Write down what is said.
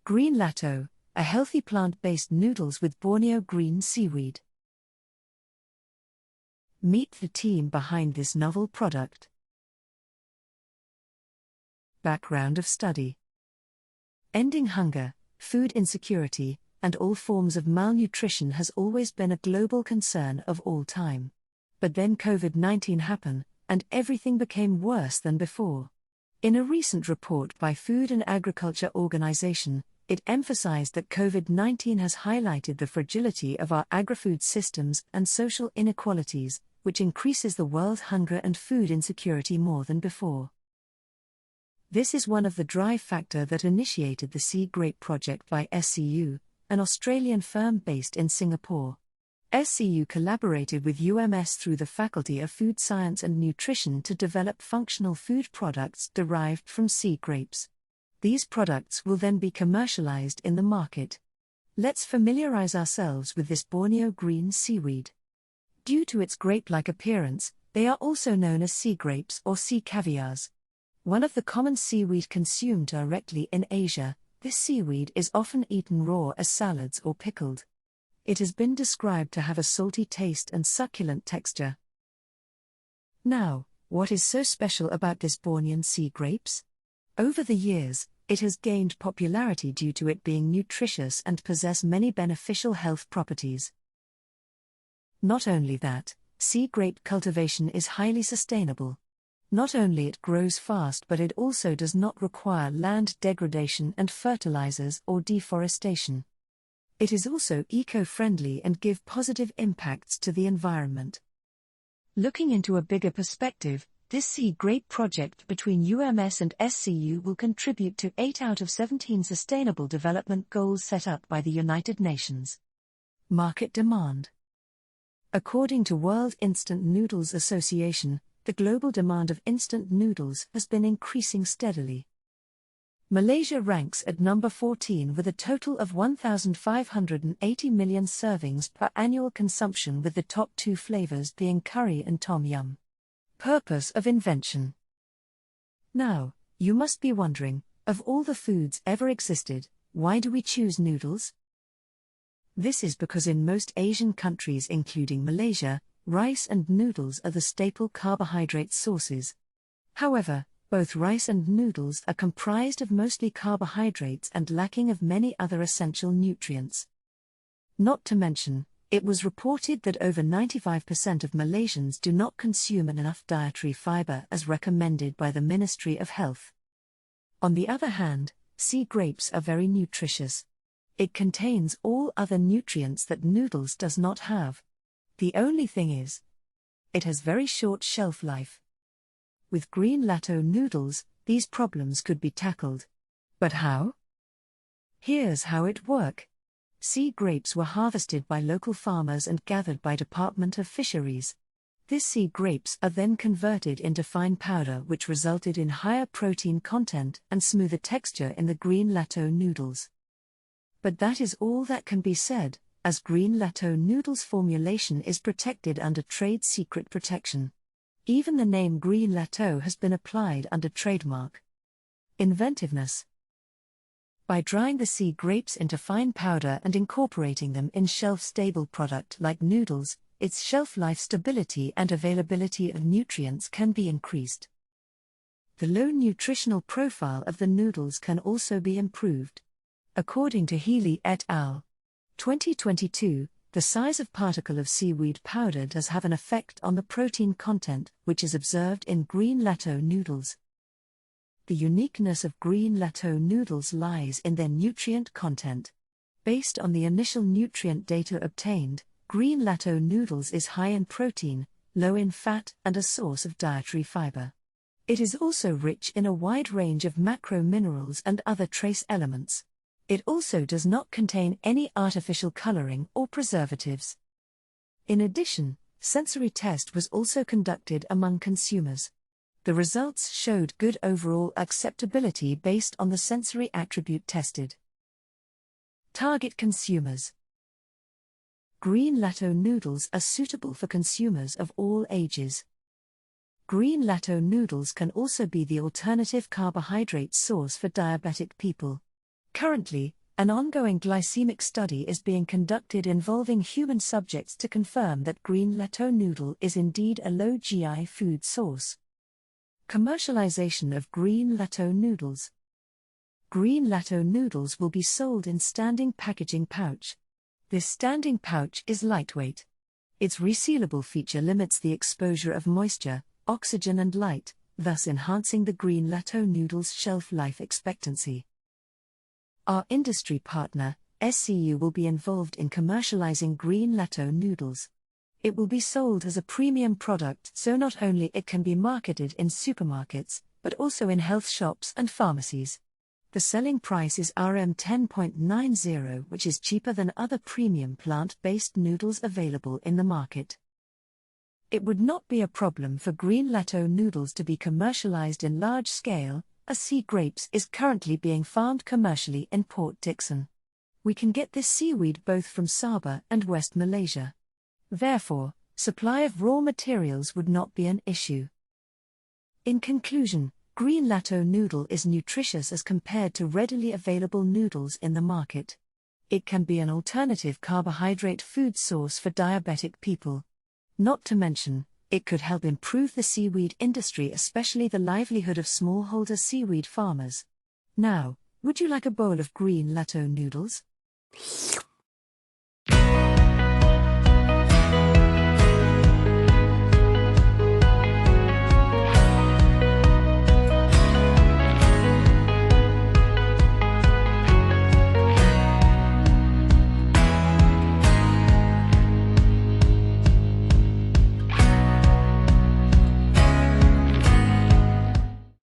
GreenLato, a healthy plant-based noodles with Borneo green seaweed. Meet the team behind this novel product. Background of study. Ending hunger, food insecurity, and all forms of malnutrition has always been a global concern of all time. But then COVID-19 happened, and everything became worse than before. In a recent report by Food and Agriculture Organization, it emphasized that COVID-19 has highlighted the fragility of our agri-food systems and social inequalities, which increases the world hunger and food insecurity more than before. This is one of the drive factor that initiated the Sea Grape project by SCU, an Australian firm based in Singapore. SCU collaborated with UMS through the Faculty of Food Science and Nutrition to develop functional food products derived from sea grapes. These products will then be commercialized in the market. Let's familiarize ourselves with this Borneo green seaweed. Due to its grape-like appearance, they are also known as sea grapes or sea caviars. One of the common seaweed consumed directly in Asia, this seaweed is often eaten raw as salads or pickled. It has been described to have a salty taste and succulent texture. Now, what is so special about this Bornean sea grapes? Over the years, it has gained popularity due to it being nutritious and possess many beneficial health properties. Not only that, sea grape cultivation is highly sustainable. Not only it grows fast, but it also does not require land degradation and fertilizers or deforestation. It is also eco-friendly and give positive impacts to the environment. Looking into a bigger perspective, this sea grape project between UMS and SCU will contribute to 8 out of 17 Sustainable Development Goals set up by the United Nations. Market demand. According to World Instant Noodles Association, the global demand of instant noodles has been increasing steadily. Malaysia ranks at number 14 with a total of 1,580 million servings per annual consumption, with the top 2 flavors being curry and tom yum. Purpose of invention. Now, you must be wondering, of all the foods ever existed, why do we choose noodles? This is because in most Asian countries including Malaysia, rice and noodles are the staple carbohydrate sources. However, both rice and noodles are comprised of mostly carbohydrates and lacking of many other essential nutrients. Not to mention, it was reported that over 95% of Malaysians do not consume enough dietary fibre as recommended by the Ministry of Health. On the other hand, sea grapes are very nutritious. It contains all other nutrients that noodles does not have. The only thing is, it has very short shelf life. With GreenLato noodles, these problems could be tackled. But how? Here's how it works. Sea grapes were harvested by local farmers and gathered by Department of Fisheries. These sea grapes are then converted into fine powder, which resulted in higher protein content and smoother texture in the GreenLato noodles. But that is all that can be said, as GreenLato noodles formulation is protected under trade secret protection. Even the name GreenLato has been applied under trademark. Inventiveness. By drying the sea grapes into fine powder and incorporating them in shelf-stable product like noodles, its shelf life stability and availability of nutrients can be increased. The low nutritional profile of the noodles can also be improved. According to Healy et al. 2022, the size of particle of seaweed powder does have an effect on the protein content, which is observed in GreenLato noodles. The uniqueness of GreenLato noodles lies in their nutrient content. Based on the initial nutrient data obtained, GreenLato noodles is high in protein, low in fat, and a source of dietary fiber. It is also rich in a wide range of macro minerals and other trace elements. It also does not contain any artificial coloring or preservatives. In addition, sensory test was also conducted among consumers. The results showed good overall acceptability based on the sensory attribute tested. Target consumers. GreenLato noodles are suitable for consumers of all ages. GreenLato noodles can also be the alternative carbohydrate source for diabetic people. Currently, An ongoing glycemic study is being conducted involving human subjects to confirm that GreenLato noodle is indeed a low GI food source. Commercialization of GreenLato noodles. GreenLato noodles will be sold in standing packaging pouch. This standing pouch is lightweight. Its resealable feature limits the exposure of moisture, oxygen and light, thus enhancing the GreenLato noodles' shelf life expectancy. Our industry partner, SEAWEED, will be involved in commercializing GreenLato noodles. It will be sold as a premium product, so not only it can be marketed in supermarkets, but also in health shops and pharmacies. The selling price is Rm 10.90, which is cheaper than other premium plant-based noodles available in the market. It would not be a problem for GreenLato noodles to be commercialized in large scale, as sea grapes is currently being farmed commercially in Port Dickson. We can get this seaweed both from Sabah and West Malaysia. Therefore, supply of raw materials would not be an issue. In conclusion, GreenLato noodle is nutritious as compared to readily available noodles in the market. It can be an alternative carbohydrate food source for diabetic people. Not to mention, it could help improve the seaweed industry, especially the livelihood of smallholder seaweed farmers. Now, would you like a bowl of GreenLato noodles?